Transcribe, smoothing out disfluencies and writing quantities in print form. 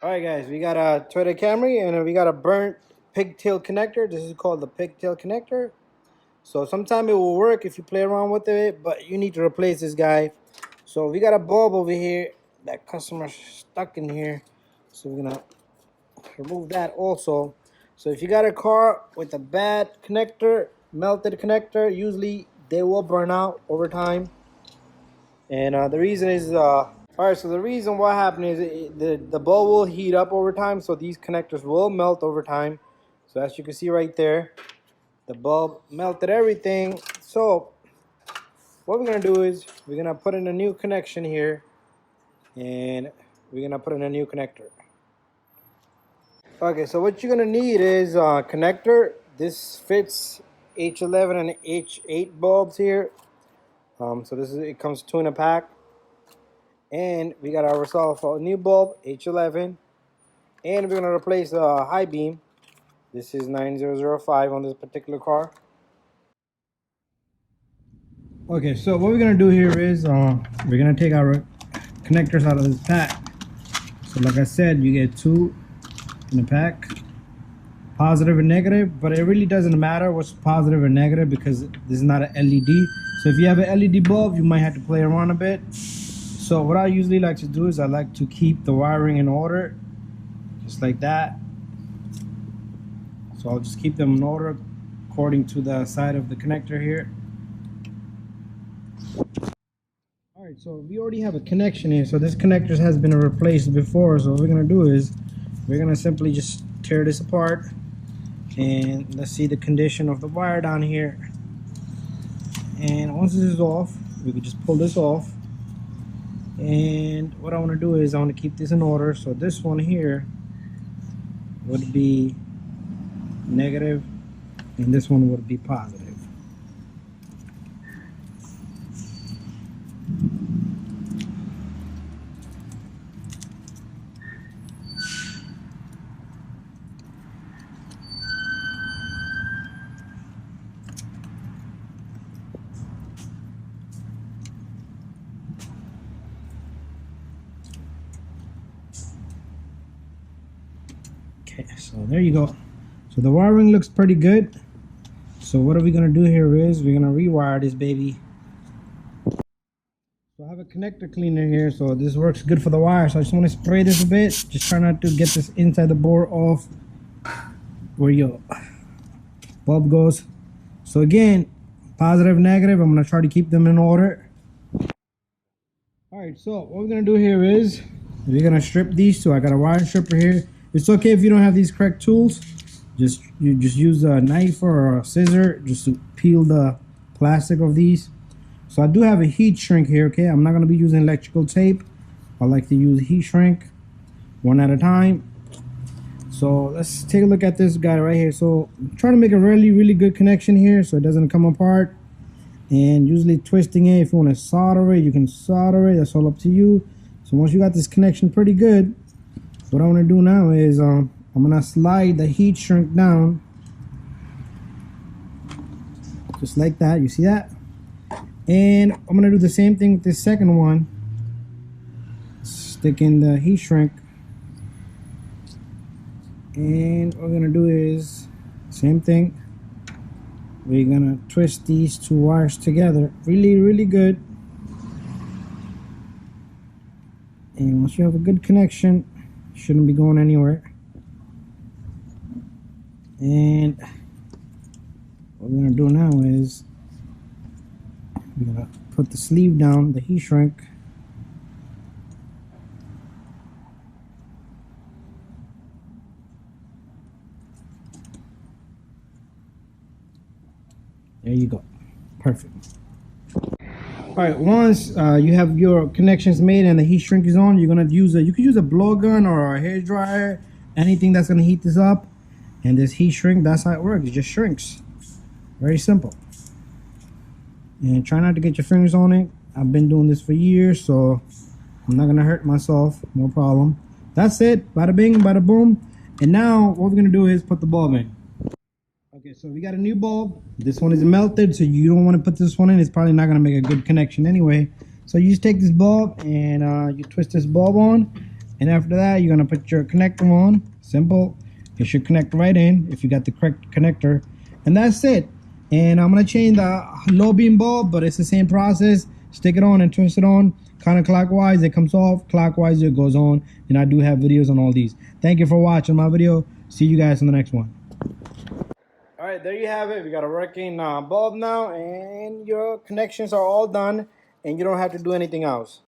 Alright guys, we got a Toyota Camry and we got a burnt pigtail connector. This is called the pigtail connector. So sometime it will work if you play around with it, but you need to replace this guy. So we got a bulb over here that customer stuck in here. So we're gonna remove that also. So if you got a car with a bad connector, melted connector, usually they will burn out over time. And the reason is alright, so the reason what happened is the bulb will heat up over time, so these connectors will melt over time. So as you can see right there, the bulb melted everything. So what we're gonna do is we're gonna put in a new connection here, and we're gonna put in a new connector. Okay, so what you're gonna need is a connector. This fits H11 and H8 bulbs here. So it comes two in a pack. And we got ourselves a new bulb, H11, and we're gonna replace the high beam. This is 9005 on this particular car. Okay, so what we're gonna do here is we're gonna take our connectors out of this pack. So like I said, you get two in a pack, positive and negative, but it really doesn't matter what's positive or negative because this is not an LED. So if you have an LED bulb, you might have to play around a bit. So what I usually like to do is I like to keep the wiring in order, just like that. So I'll just keep them in order according to the side of the connector here. Alright, so we already have a connection here. So this connector has been replaced before. So what we're going to do is we're going to simply just tear this apart. And let's see the condition of the wire down here. And once this is off, we can just pull this off. And what I want to do is I want to keep this in order. So this one here would be negative and this one would be positive. Okay, so there you go. So the wiring looks pretty good. So what are we gonna do here is we're gonna rewire this baby. So I have a connector cleaner here, so this works good for the wire. So I just want to spray this a bit. Just try not to get this inside the board off where your bulb goes. So again, positive, negative, I'm gonna try to keep them in order. Alright, so what we're gonna do here is we're gonna strip these two. I got a wire stripper here. It's okay if you don't have these correct tools. You just use a knife or a scissor just to peel the plastic of these. So I do have a heat shrink here, okay? I'm not gonna be using electrical tape. I like to use heat shrink one at a time. So let's take a look at this guy right here. So I'm trying to make a really good connection here so it doesn't come apart. And usually twisting it, if you want to solder it, you can solder it. That's all up to you. So once you got this connection pretty good, what I want to do now is I'm gonna slide the heat shrink down just like that. You see that? And I'm gonna do the same thing with this second one. Stick in the heat shrink, and what we're gonna do is same thing. We're gonna twist these two wires together really good. And once you have a good connection, shouldn't be going anywhere. And what we're gonna do now is we're gonna put the sleeve down, the heat shrink. There you go. Perfect. Alright, once you have your connections made and the heat shrink is on, you're gonna use you could use a blowgun or a hair dryer, anything that's gonna heat this up. And this heat shrink, that's how it works. It just shrinks. Very simple. And try not to get your fingers on it. I've been doing this for years, so I'm not gonna hurt myself. No problem. That's it. Bada bing, bada boom. And now what we're gonna do is put the bulb in. Okay, so we got a new bulb. This one is melted, so you don't want to put this one in. It's probably not gonna make a good connection anyway. So you just take this bulb and you twist this bulb on, And after that, you're gonna put your connector on. Simple. It should connect right in if you got the correct connector. And that's it. And I'm gonna change the low beam bulb, but it's the same process. Stick it on and twist it on counterclockwise. It comes off. Clockwise it goes on. And I do have videos on all these. Thank you for watching my video. See you guys in the next one. All right, there you have it. We got a working bulb now, and your connections are all done, and you don't have to do anything else.